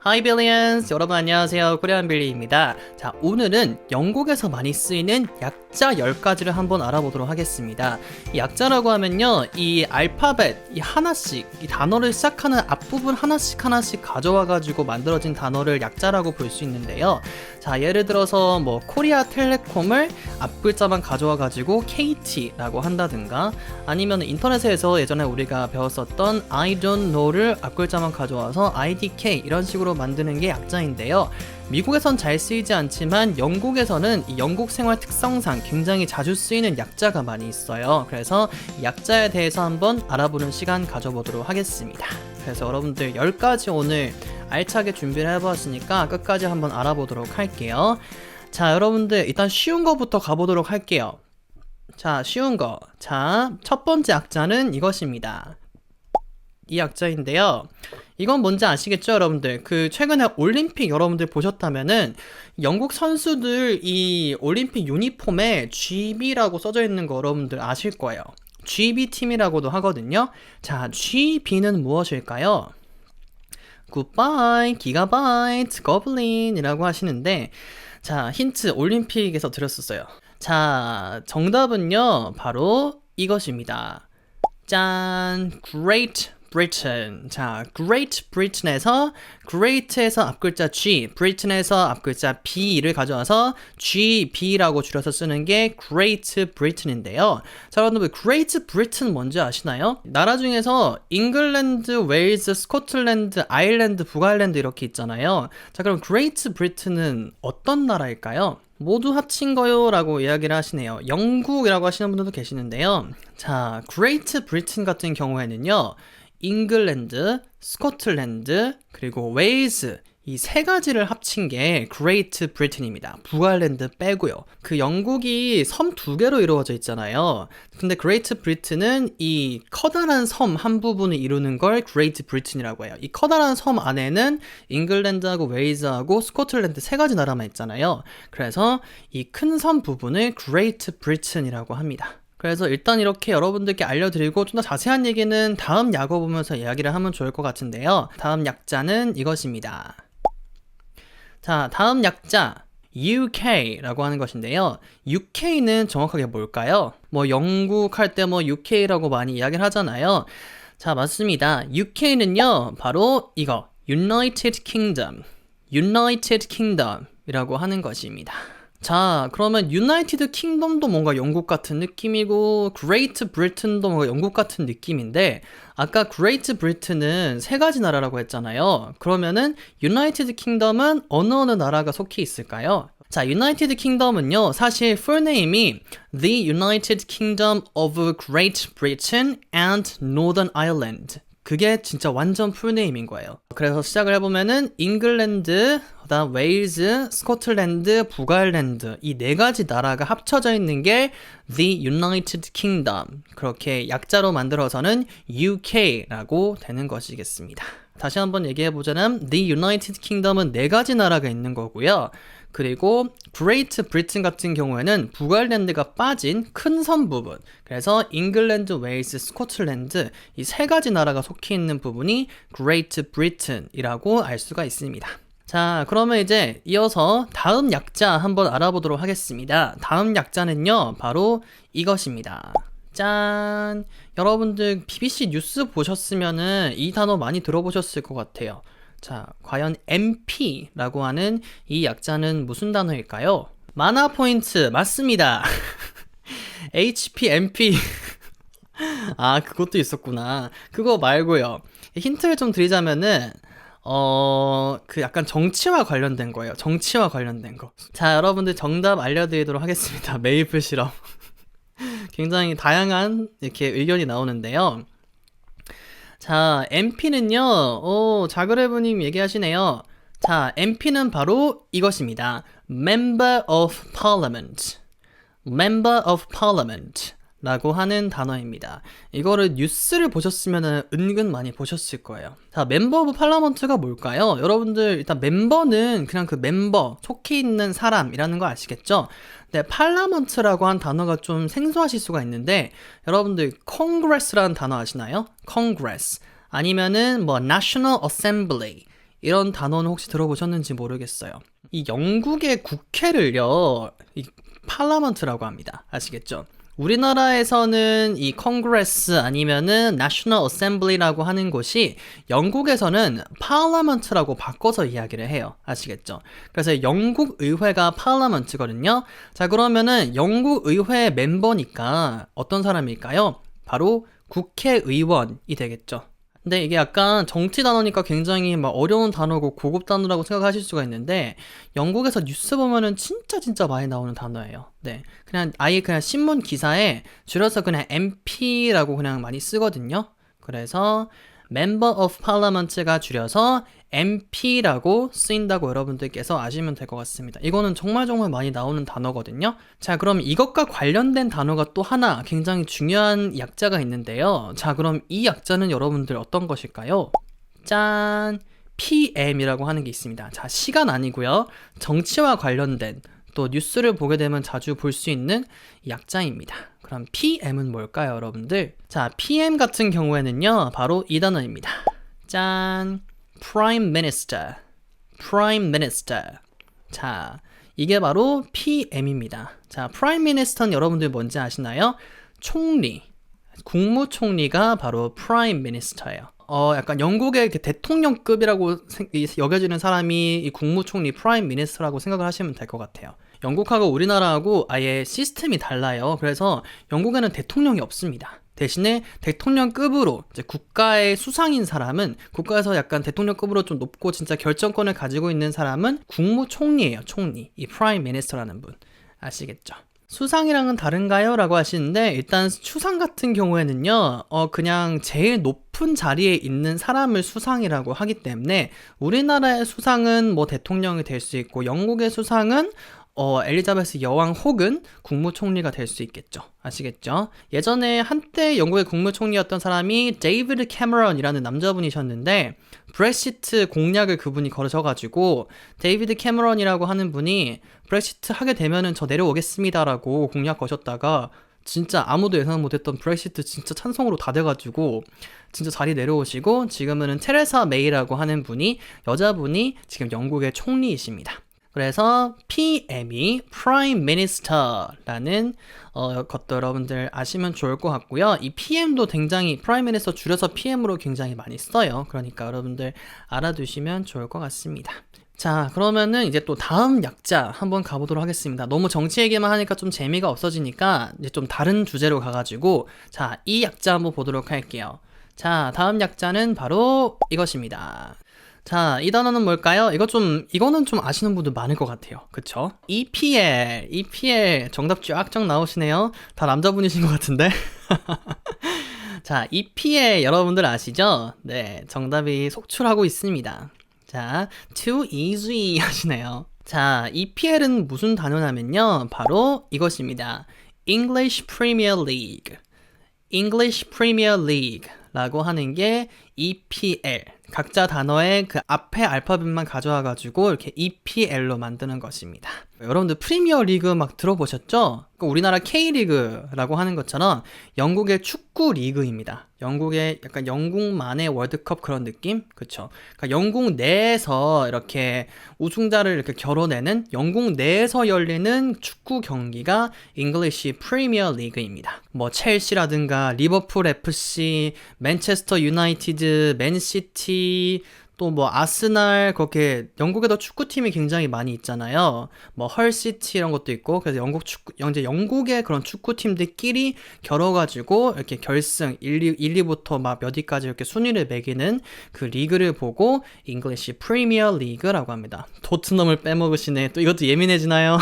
Hi Billions! 여러분 안녕하세요. 코리안 빌리입니다. 자, 오늘은 영국에서 많이 쓰이는 약자 10가지를 한번 알아보도록 하겠습니다. 이 약자라고 하면요, 이 알파벳, 이 하나씩, 이 단어를 시작하는 앞부분 하나씩 가져와가지고 만들어진 단어를 약자라고 볼 수 있는데요. 자, 예를 들어서 뭐 코리아 텔레콤을 앞글자만 가져와가지고 KT라고 한다든가, 아니면 인터넷에서 예전에 우리가 배웠었던 I don't know를 앞글자만 가져와서 IDK 이런 식으로 만드는 게 약자인데요. 미국에선 잘 쓰이지 않지만 영국에서는 이 영국 생활 특성상 굉장히 자주 쓰이는 약자가 많이 있어요. 그래서 이 약자에 대해서 한번 알아보는 시간 가져보도록 하겠습니다. 그래서 여러분들 10가지 오늘 알차게 준비를 해보았으니까 끝까지 한번 알아보도록 할게요. 자, 여러분들 일단 쉬운 거부터 가보도록 할게요. 자, 쉬운 거. 자, 첫 번째 약자는 이것입니다. 이 약자인데요. 이건 뭔지 아시겠죠, 여러분들? 그 최근에 올림픽 여러분들 보셨다면은 영국 선수들 이 올림픽 유니폼에 GB라고 써져 있는 거 여러분들 아실 거예요. GB 팀이라고도 하거든요. 자, GB는 무엇일까요? 굿바이, 기가바이트, 거블린이라고 하시는데, 자, 힌트 올림픽에서 드렸었어요. 자, 정답은요, 바로 이것입니다. 짠! Great Britain. 자, Great Britain에서 Great에서 앞글자 G, Britain에서 앞글자 B를 가져와서 GB라고 줄여서 쓰는 게 Great Britain인데요. 자, 여러분들 Great Britain 뭔지 아시나요? 나라 중에서 잉글랜드, 웨일즈, 스코틀랜드, 아일랜드, 북아일랜드 이렇게 있잖아요. 자, 그럼 Great Britain은 어떤 나라일까요? 모두 합친 거요 라고 이야기를 하시네요. 영국이라고 하시는 분들도 계시는데요. 자, Great Britain 같은 경우에는요, 잉글랜드, 스코틀랜드, 그리고 웨일즈 이 세 가지를 합친 게 Great Britain입니다. 북아일랜드 빼고요. 그 영국이 섬 2개로 이루어져 있잖아요. 근데 Great Britain은 이 커다란 섬 한 부분을 이루는 걸 Great Britain이라고 해요. 이 커다란 섬 안에는 잉글랜드하고 웨일즈하고 스코틀랜드 세 가지 나라만 있잖아요. 그래서 이 큰 섬 부분을 Great Britain이라고 합니다. 그래서 일단 이렇게 여러분들께 알려드리고 좀 더 자세한 얘기는 다음 약어 보면서 이야기를 하면 좋을 것 같은데요. 다음 약자는 이것입니다. 자, 다음 약자 UK라고 하는 것인데요. UK는 정확하게 뭘까요? 뭐 영국 할 때 뭐 UK라고 많이 이야기를 하잖아요. 자, 맞습니다. UK는요, 바로 이거 United Kingdom, United Kingdom이라고 하는 것입니다. 자, 그러면 유나이티드 킹덤도 뭔가 영국 같은 느낌이고 그레이트 브리튼도 뭔가 영국 같은 느낌인데 아까 그레이트 브리튼은 세 가지 나라라고 했잖아요. 그러면은 유나이티드 킹덤은 어느 나라가 속해 있을까요? 자, 유나이티드 킹덤은요, 사실 풀네임이 The United Kingdom of Great Britain and Northern Ireland. 그게 진짜 완전 풀네임인 거예요. 그래서 시작을 해보면은 잉글랜드, 그다음 웨일즈, 스코틀랜드, 북아일랜드 이 네 가지 나라가 합쳐져 있는 게 The United Kingdom. 그렇게 약자로 만들어서는 UK라고 되는 것이겠습니다. 다시 한번 얘기해보자면 The United Kingdom은 네 가지 나라가 있는 거고요. 그리고 Great Britain 같은 경우에는 북아일랜드가 빠진 큰 섬 부분, 그래서 잉글랜드, 웨일스, 스코틀랜드 이 세 가지 나라가 속해 있는 부분이 Great Britain이라고 알 수가 있습니다. 자, 그러면 이제 이어서 다음 약자 한번 알아보도록 하겠습니다. 다음 약자는요, 바로 이것입니다. 짠! 여러분들 BBC 뉴스 보셨으면은 이 단어 많이 들어보셨을 것 같아요. 자, 과연 MP라고 하는 이 약자는 무슨 단어일까요? 만화 포인트 맞습니다. HPMP. 아, 그것도 있었구나. 그거 말고요. 힌트를 좀 드리자면은 그 약간 정치와 관련된 거예요. 정치와 관련된 거. 자, 여러분들 정답 알려드리도록 하겠습니다. 메이플 시럽. 굉장히 다양한 이렇게 의견이 나오는데요. 자, MP는요, 자그레브님 얘기하시네요. 자, MP는 바로 이것입니다. Member of Parliament. Member of Parliament. 라고 하는 단어입니다. 이거를 뉴스를 보셨으면 은근 많이 보셨을 거예요. 자, 멤버 오브 팔라먼트가 뭘까요? 여러분들 일단 멤버는 그냥 그 멤버, 속해 있는 사람이라는 거 아시겠죠? 네, 팔라먼트라고 한 단어가 좀 생소하실 수가 있는데 여러분들 Congress라는 단어 아시나요? Congress 아니면은 뭐 National Assembly 이런 단어는 혹시 들어보셨는지 모르겠어요. 이 영국의 국회를요, 이 parliament라고 합니다. 아시겠죠? 우리나라에서는 이 Congress 아니면은 National Assembly라고 하는 곳이 영국에서는 Parliament라고 바꿔서 이야기를 해요. 아시겠죠? 그래서 영국 의회가 Parliament거든요. 자, 그러면은 영국 의회 멤버니까 어떤 사람일까요? 바로 국회의원이 되겠죠. 근데 이게 약간 정치 단어니까 굉장히 막 어려운 단어고 고급 단어라고 생각하실 수가 있는데 영국에서 뉴스 보면은 진짜 많이 나오는 단어예요. 네. 그냥 아예 그냥 신문 기사에 줄여서 그냥 MP라고 그냥 많이 쓰거든요. 그래서 Member of Parliament가 줄여서 MP라고 쓰인다고 여러분들께서 아시면 될 것 같습니다. 이거는 정말 많이 나오는 단어거든요. 자, 그럼 이것과 관련된 단어가 또 하나 굉장히 중요한 약자가 있는데요. 자, 그럼 이 약자는 여러분들 어떤 것일까요? 짠! PM이라고 하는 게 있습니다. 자, 시간 아니고요. 정치와 관련된 또 뉴스를 보게 되면 자주 볼 수 있는 약자입니다. 그럼 PM은 뭘까요, 여러분들? 자, PM 같은 경우에는요, 바로 이 단어입니다. 짠! Prime Minister. Prime Minister. 자, 이게 바로 PM입니다. 자, Prime Minister는 여러분들 뭔지 아시나요? 총리. 국무총리가 바로 Prime Minister예요. 약간 영국의 이렇게 대통령급이라고 여겨지는 사람이 이 국무총리 Prime Minister라고 생각을 하시면 될 것 같아요. 영국하고 우리나라하고 아예 시스템이 달라요. 그래서 영국에는 대통령이 없습니다. 대신에 대통령급으로 이제 국가의 수상인 사람은 국가에서 약간 대통령급으로 좀 높고 진짜 결정권을 가지고 있는 사람은 국무총리예요. 총리. 이 프라임 미니스터라는 분. 아시겠죠? 수상이랑은 다른가요? 라고 하시는데 일단 수상 같은 경우에는요. 그냥 제일 높은 자리에 있는 사람을 수상이라고 하기 때문에 우리나라의 수상은 뭐 대통령이 될 수 있고 영국의 수상은 엘리자베스 여왕 혹은 국무총리가 될 수 있겠죠. 아시겠죠? 예전에 한때 영국의 국무총리였던 사람이 데이비드 캐머런이라는 남자분이셨는데 브렉시트 공약을 그분이 걸으셔가지고 데이비드 캐머런이라고 하는 분이 브렉시트 하게 되면은 저 내려오겠습니다라고 공약 거셨다가 진짜 아무도 예상 못했던 브렉시트 진짜 찬성으로 다 돼가지고 진짜 자리 내려오시고 지금은 테레사 메이라고 하는 분이 여자분이 지금 영국의 총리이십니다. 그래서 PM이 Prime Minister라는 것도 여러분들 아시면 좋을 것 같고요. 이 PM도 굉장히 Prime Minister 줄여서 PM으로 굉장히 많이 써요. 그러니까 여러분들 알아두시면 좋을 것 같습니다. 자, 그러면은 이제 또 다음 약자 한번 가보도록 하겠습니다. 너무 정치 얘기만 하니까 좀 재미가 없어지니까 이제 좀 다른 주제로 가가지고 자, 이 약자 한번 보도록 할게요. 자, 다음 약자는 바로 이것입니다. 자, 이 단어는 뭘까요? 이거는 좀 아시는 분들 많을 것 같아요. 그쵸? EPL 정답 쫙쫙 나오시네요. 다 남자분이신 것 같은데. 자, EPL 여러분들 아시죠? 네, 정답이 속출하고 있습니다. 자, too easy 하시네요. 자, EPL은 무슨 단어냐면요. 바로 이것입니다. English Premier League. English Premier League 라고 하는 게 EPL. 각자 단어의 그 앞에 알파벳만 가져와가지고 이렇게 EPL로 만드는 것입니다. 여러분들 프리미어 리그 막 들어보셨죠? 우리나라 K리그라고 하는 것처럼 영국의 축구 리그입니다. 영국의 약간 영국만의 월드컵 그런 느낌? 그쵸? 그러니까 영국 내에서 이렇게 우승자를 이렇게 겨뤄내는 영국 내에서 열리는 축구 경기가 잉글리시 프리미어 리그입니다. 뭐 첼시라든가 리버풀 FC, 맨체스터 유나이티드, 맨시티 또 뭐 아스날 그렇게 영국에도 축구팀이 굉장히 많이 있잖아요. 뭐 헐시티 이런 것도 있고 그래서 이제 영국의 그런 축구팀들끼리 겨뤄가지고 이렇게 결승 1, 2부터 막 몇 위까지 이렇게 순위를 매기는 그 리그를 보고 잉글리시 프리미어 리그라고 합니다. 토트넘을 빼먹으시네. 또 이것도 예민해지나요?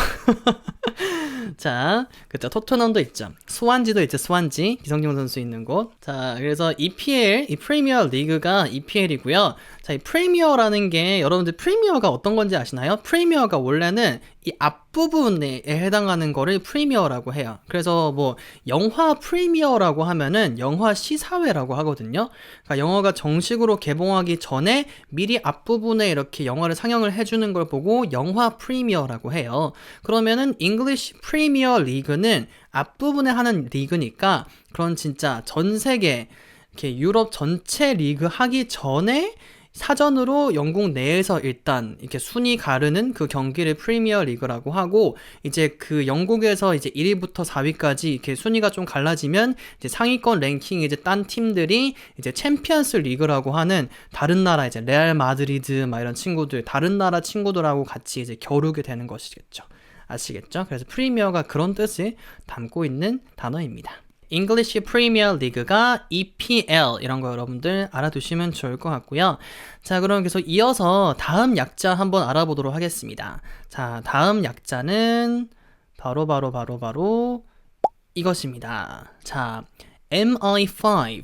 자, 그쵸. 토트넘도 있죠. 스완지도 있죠. 스완지. 기성용 선수 있는 곳. 자, 그래서 EPL, 이 프리미어 리그가 EPL이고요. 자, 이 프리미어라는 게 여러분들 프리미어가 어떤 건지 아시나요? 프리미어가 원래는 이 앞부분에 해당하는 거를 프리미어라고 해요. 그래서 뭐 영화 프리미어라고 하면은 영화 시사회라고 하거든요. 그러니까 영화가 정식으로 개봉하기 전에 미리 앞부분에 이렇게 영화를 상영을 해주는 걸 보고 영화 프리미어라고 해요. 그러면은 잉글리시 프리미어 리그는 앞부분에 하는 리그니까 그런 진짜 전 세계 이렇게 유럽 전체 리그 하기 전에 사전으로 영국 내에서 일단 이렇게 순위 가르는 그 경기를 프리미어 리그라고 하고, 이제 그 영국에서 이제 1위부터 4위까지 이렇게 순위가 좀 갈라지면 이제 상위권 랭킹 이제 딴 팀들이 이제 챔피언스 리그라고 하는 다른 나라 이제 레알 마드리드 막 이런 친구들, 다른 나라 친구들하고 같이 이제 겨루게 되는 것이겠죠. 아시겠죠? 그래서 프리미어가 그런 뜻을 담고 있는 단어입니다. English Premier League가 EPL 이런 거 여러분들 알아두시면 좋을 것 같고요. 자, 그럼 계속 이어서 다음 약자 한번 알아보도록 하겠습니다. 자, 다음 약자는 바로 이것입니다. 자, MI5.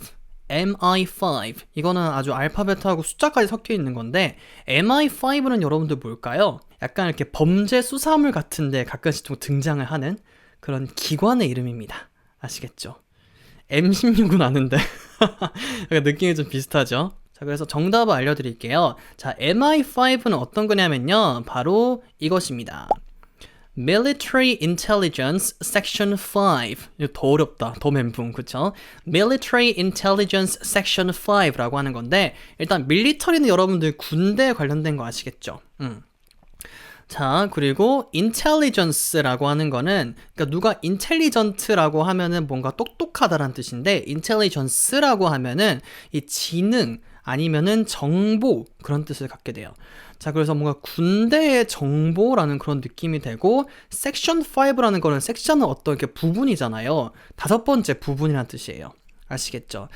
MI5 이거는 아주 알파벳하고 숫자까지 섞여 있는 건데, MI5는 여러분들 뭘까요? 약간 이렇게 범죄 수사물 같은데 가끔씩 좀 등장을 하는 그런 기관의 이름입니다. 아시겠죠? M16은 아는데 느낌이 좀 비슷하죠? 자, 그래서 정답을 알려드릴게요. 자, MI5는 어떤 거냐면요, 바로 이것입니다. Military Intelligence Section 5. 이거 더 어렵다. 더 멘붕. 그쵸? Military Intelligence Section 5라고 하는 건데, 일단 밀리터리는 여러분들 군대에 관련된 거 아시겠죠? 자, 그리고 intelligence라고 하는 거는, 그러니까 누가 intelligent라고 하면은 뭔가 똑똑하다라는 뜻인데, intelligence라고 하면은 이 지능 아니면은 정보, 그런 뜻을 갖게 돼요. 자, 그래서 뭔가 군대의 정보라는 그런 느낌이 되고, 섹션 5라는 거는 섹션은 어떤 이렇게 부분이잖아요. 5번째 부분이라는 뜻이에요. 아시겠죠?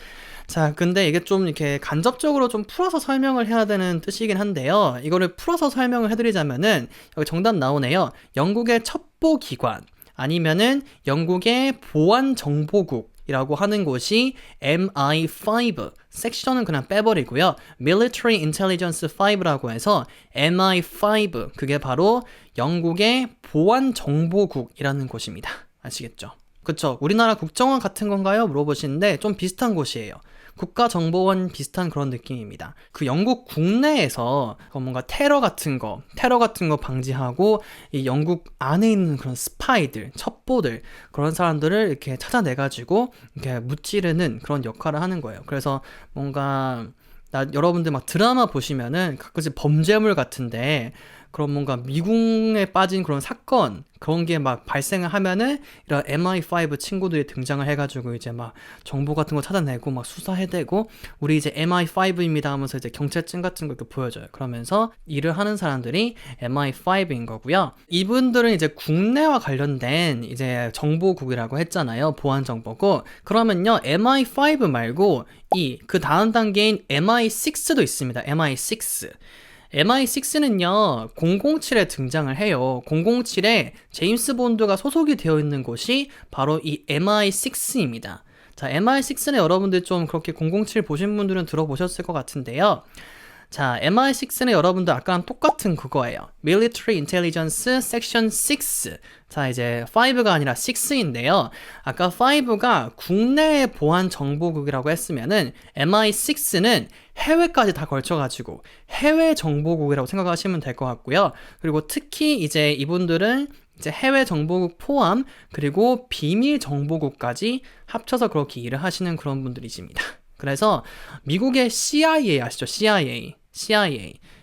자, 근데 이게 좀 이렇게 간접적으로 좀 풀어서 설명을 해야 되는 뜻이긴 한데요. 이거를 풀어서 설명을 해드리자면은, 여기 정답 나오네요. 영국의 첩보기관, 아니면은 영국의 보안정보국이라고 하는 곳이 MI5, 섹션은 그냥 빼버리고요. Military Intelligence 5라고 해서 MI5, 그게 바로 영국의 보안정보국이라는 곳입니다. 아시겠죠? 그쵸? 우리나라 국정원 같은 건가요? 물어보시는데 좀 비슷한 곳이에요. 국가정보원 비슷한 그런 느낌입니다. 그 영국 국내에서 뭔가 테러 같은 거 방지하고, 이 영국 안에 있는 그런 스파이들, 첩보들, 그런 사람들을 이렇게 찾아내가지고 이렇게 무찌르는 그런 역할을 하는 거예요. 그래서 뭔가 여러분들 막 드라마 보시면은 가끔씩 범죄물 같은데, 그런 뭔가 미궁에 빠진 그런 사건, 그런 게 막 발생을 하면은 이런 MI5 친구들이 등장을 해가지고 이제 막 정보 같은 거 찾아내고 막 수사해대고, 우리 이제 MI5입니다 하면서 이제 경찰증 같은 거 이렇게 보여줘요. 그러면서 일을 하는 사람들이 MI5인 거고요. 이분들은 이제 국내와 관련된 이제 정보국이라고 했잖아요. 보안정보국. 그러면요, MI5 말고 그 다음 단계인 MI6도 있습니다. MI6. MI6는요, 007에 등장을 해요. 007에 제임스 본드가 소속이 되어 있는 곳이 바로 이 MI6입니다. 자, MI6는 여러분들 좀 그렇게 007 보신 분들은 들어보셨을 것 같은데요. 자, MI6는 여러분들 아까랑 똑같은 그거예요. Military Intelligence Section 6. 자, 이제 5가 아니라 6인데요. 아까 5가 국내 보안 정보국이라고 했으면은 MI6는 해외까지 다 걸쳐가지고 해외 정보국이라고 생각하시면 될 것 같고요. 그리고 특히 이제 이분들은 이제 해외 정보국 포함, 그리고 비밀 정보국까지 합쳐서 그렇게 일을 하시는 그런 분들이십니다. 그래서 미국의 CIA 아시죠? CIA.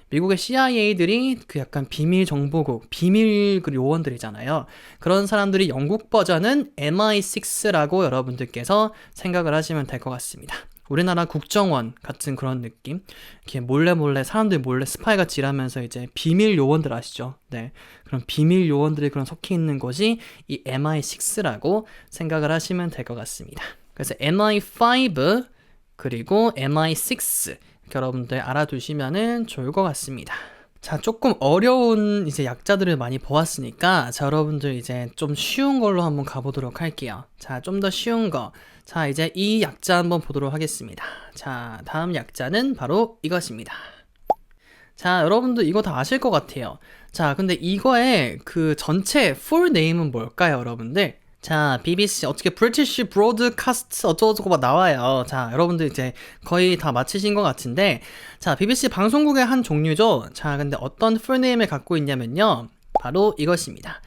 미국의 CIA들이 그 약간 비밀 정보국, 비밀 그 요원들이잖아요. 그런 사람들이 영국 버전은 MI6라고 여러분들께서 생각을 하시면 될 것 같습니다. 우리나라 국정원 같은 그런 느낌? 이렇게 몰래 사람들 몰래 스파이같이 일하면서 이제 비밀 요원들 아시죠? 네. 그런 비밀 요원들이 그런 섞여 있는 것이 이 MI6라고 생각을 하시면 될 것 같습니다. 그래서 MI5 그리고 MI6 여러분들 알아두시면 좋을 것 같습니다. 자, 조금 어려운 이제 약자들을 많이 보았으니까, 자, 여러분들 이제 좀 쉬운 걸로 한번 가보도록 할게요. 자, 좀 더 쉬운 거. 자, 이제 이 약자 한번 보도록 하겠습니다. 자, 다음 약자는 바로 이것입니다. 자, 여러분들 이거 다 아실 것 같아요. 자, 근데 이거의 그 전체 풀 네임은 뭘까요, 여러분들? 자, BBC 어떻게 British Broadcast 어쩌고저쩌고 막 나와요. 자, 여러분들 이제 거의 다 맞히신 것 같은데, 자, BBC 방송국의 한 종류죠. 자, 근데 어떤 풀네임을 갖고 있냐면요, 바로 이것입니다.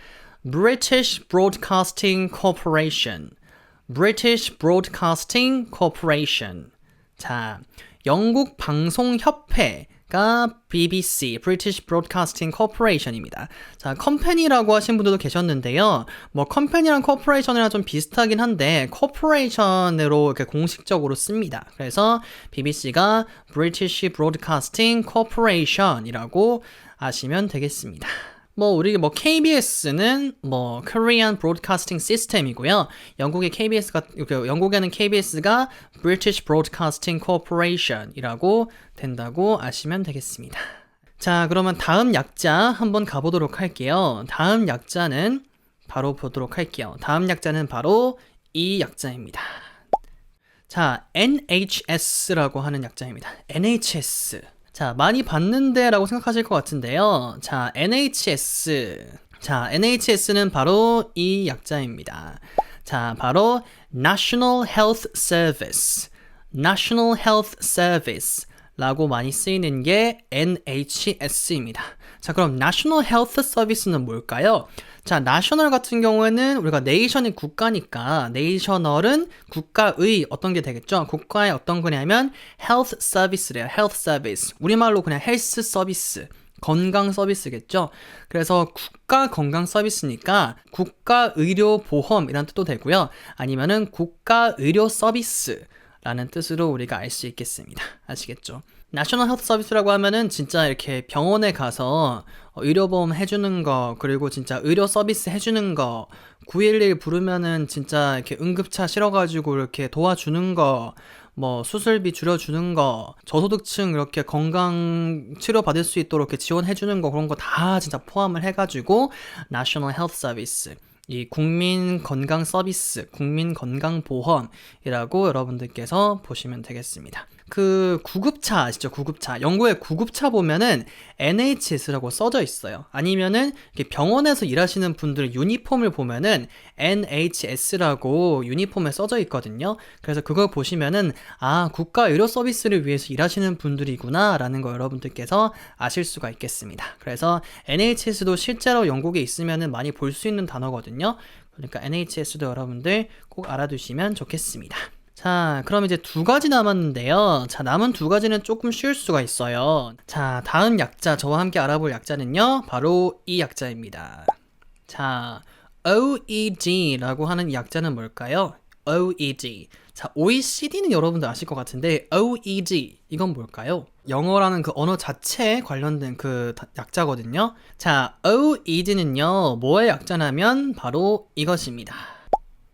British Broadcasting Corporation. British Broadcasting Corporation. 자, 영국 방송협회. 가 BBC, British Broadcasting Corporation입니다. 자, 컴퍼니라고 하신 분들도 계셨는데요. 뭐 컴퍼니랑 corporation이랑 좀 비슷하긴 한데 corporation으로 이렇게 공식적으로 씁니다. 그래서 BBC가 British Broadcasting Corporation이라고 아시면 되겠습니다. 뭐 우리 뭐 KBS는 뭐 Korean Broadcasting System이고요. 영국에는 KBS가 British Broadcasting Corporation이라고 된다고 아시면 되겠습니다. 자, 그러면 다음 약자 한번 가보도록 할게요. 다음 약자는 바로 보도록 할게요. 다음 약자는 바로 이 약자입니다. 자, NHS라고 하는 약자입니다. NHS. 자, 많이 봤는데 라고 생각하실 것 같은데요. 자, NHS. 자, NHS는 바로 이 약자입니다. 자, 바로 National Health Service. National Health Service 라고 많이 쓰이는 게 NHS입니다. 자, 그럼 National Health Service는 뭘까요? 자, national 같은 경우에는 우리가 nation이 국가니까 national은 국가의 어떤 게 되겠죠? 국가의 어떤 거냐면 health service래요. health service. 우리말로 그냥 헬스 서비스. 건강 서비스겠죠? 그래서 국가 건강 서비스니까 국가 의료 보험이라는 뜻도 되고요. 아니면은 국가 의료 서비스라는 뜻으로 우리가 알 수 있겠습니다. 아시겠죠? 내셔널 헬스 서비스라고 하면은 진짜 이렇게 병원에 가서 의료보험 해주는 거, 그리고 진짜 의료 서비스 해주는 거, 911 부르면은 진짜 이렇게 응급차 실어가지고 이렇게 도와주는 거, 뭐 수술비 줄여주는 거, 저소득층 이렇게 건강 치료 받을 수 있도록 이렇게 지원해주는 거, 그런 거 다 진짜 포함을 해가지고 National Health Service, 이 국민 건강 서비스, 국민 건강 보험이라고 여러분들께서 보시면 되겠습니다. 그 구급차 아시죠? 구급차. 영국의 구급차 보면은 NHS라고 써져 있어요. 아니면은 병원에서 일하시는 분들 유니폼을 보면은 NHS라고 유니폼에 써져 있거든요. 그래서 그걸 보시면은 아, 국가 의료 서비스를 위해서 일하시는 분들이구나 라는 거 여러분들께서 아실 수가 있겠습니다. 그래서 NHS도 실제로 영국에 있으면은 많이 볼 수 있는 단어거든요. 그러니까 NHS도 여러분들 꼭 알아두시면 좋겠습니다. 자, 그럼 이제 두 가지 남았는데요. 자, 남은 두 가지는 조금 쉬울 수가 있어요. 자, 다음 약자, 저와 함께 알아볼 약자는요, 바로 이 약자입니다. 자, OED라고 하는 약자는 뭘까요? OED. 자, OECD는 여러분들 아실 것 같은데, OED, 이건 뭘까요? 영어라는 그 언어 자체에 관련된 그 약자거든요. 자, OED는요, 뭐의 약자냐면, 바로 이것입니다.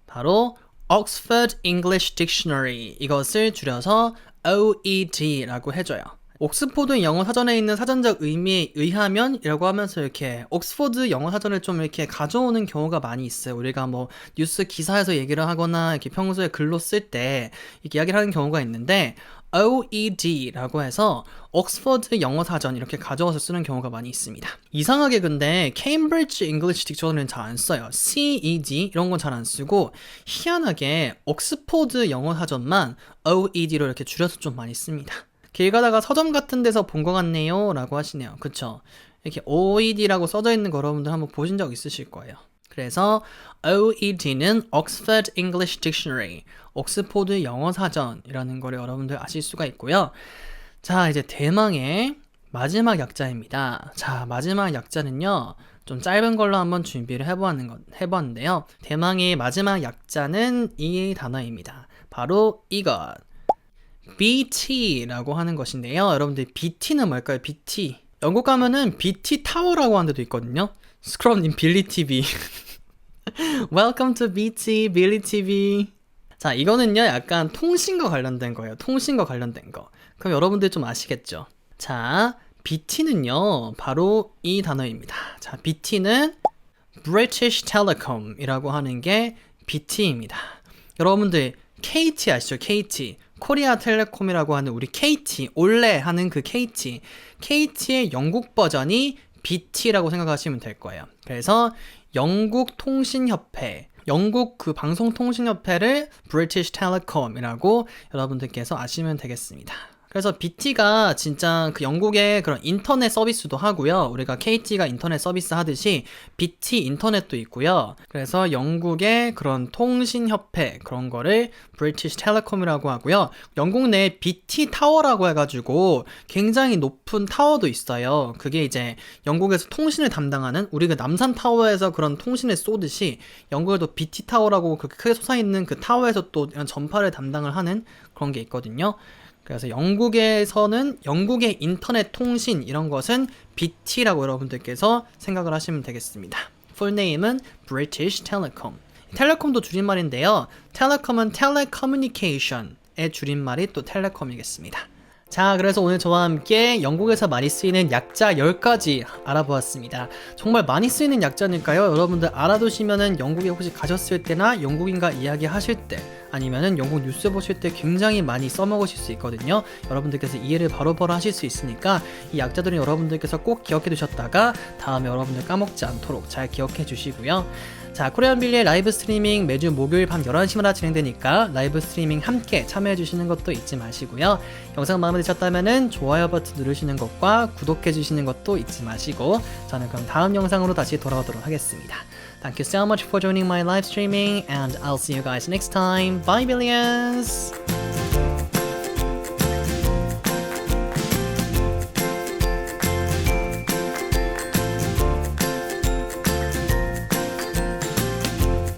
바로 Oxford English Dictionary, 이것을 줄여서 OED라고 해줘요. 옥스포드 영어 사전에 있는 사전적 의미에 의하면 이라고 하면서 이렇게 옥스포드 영어 사전을 좀 이렇게 가져오는 경우가 많이 있어요. 우리가 뭐 뉴스 기사에서 얘기를 하거나 이렇게 평소에 글로 쓸 때 이렇게 이야기를 하는 경우가 있는데 OED라고 해서 옥스퍼드 영어 사전 이렇게 가져와서 쓰는 경우가 많이 있습니다. 이상하게 근데 케임브리지 잉글리시 딕셔너리는 잘 안 써요. CED 이런 건 잘 안 쓰고 희한하게 옥스포드 영어 사전만 OED로 이렇게 줄여서 좀 많이 씁니다. 길 가다가 서점 같은 데서 본 것 같네요 라고 하시네요. 그쵸? 이렇게 OED라고 써져 있는 거 여러분들 한번 보신 적 있으실 거예요. 그래서 OED는 Oxford English Dictionary, 옥스포드 영어 사전이라는 거를 여러분들 아실 수가 있고요. 자, 이제 대망의 마지막 약자입니다. 자, 마지막 약자는요, 좀 짧은 걸로 한번 준비를 해보았는데요. 대망의 마지막 약자는 이 단어입니다. 바로 이것. BT라고 하는 것인데요. 여러분들 BT는 뭘까요? BT. 영국 가면은 BT 타워라고 하는 데도 있거든요. 스크럼님 빌리 TV. Welcome to BT, 빌리 TV. 자, 이거는요, 약간 통신과 관련된 거예요. 통신과 관련된 거. 그럼 여러분들 좀 아시겠죠? 자, BT는요, 바로 이 단어입니다. 자, BT는 British Telecom이라고 하는 게 BT입니다. 여러분들 KT 아시죠? KT. 코리아 텔레콤이라고 하는 우리 KT, 올레 하는 그 KT. KT의 영국 버전이 BT라고 생각하시면 될 거예요. 그래서 영국 통신협회, 영국 그 방송통신협회를 British Telecom이라고 여러분들께서 아시면 되겠습니다. 그래서 BT가 진짜 그 영국의 그런 인터넷 서비스도 하고요. 우리가 KT가 인터넷 서비스 하듯이 BT 인터넷도 있고요. 그래서 영국의 그런 통신협회 그런 거를 British Telecom이라고 하고요. 영국 내에 BT 타워라고 해가지고 굉장히 높은 타워도 있어요. 그게 이제 영국에서 통신을 담당하는 우리가 남산 타워에서 그런 통신을 쏘듯이 영국에도 BT 타워라고 그렇게 크게 솟아있는 그 타워에서 또 이런 전파를 담당을 하는 그런 게 있거든요. 그래서 영국에서는 영국의 인터넷 통신 이런 것은 BT라고 여러분들께서 생각을 하시면 되겠습니다. Full name은 British Telecom. 텔레콤도 줄임말인데요. 텔레콤은 Telecommunication의 줄임말이 또 텔레콤이겠습니다. 자, 그래서 오늘 저와 함께 영국에서 많이 쓰이는 약자 10가지 알아보았습니다. 정말 많이 쓰이는 약자니까요. 여러분들 알아두시면은 영국에 혹시 가셨을 때나 영국인과 이야기하실 때 아니면은 영국 뉴스 보실 때 굉장히 많이 써먹으실 수 있거든요. 여러분들께서 이해를 바로바로 하실 수 있으니까 이 약자들은 여러분들께서 꼭 기억해 두셨다가 다음에 여러분들 까먹지 않도록 잘 기억해 주시고요. 자, 코리안 빌리의 라이브 스트리밍 매주 목요일 밤 11시마다 진행되니까 라이브 스트리밍 함께 참여해 주시는 것도 잊지 마시고요. 영상 마음에 드셨다면은 좋아요 버튼 누르시는 것과 구독해 주시는 것도 잊지 마시고 저는 그럼 다음 영상으로 다시 돌아오도록 하겠습니다. Thank you so much for joining my live streaming and I'll see you guys next time. Bye billions!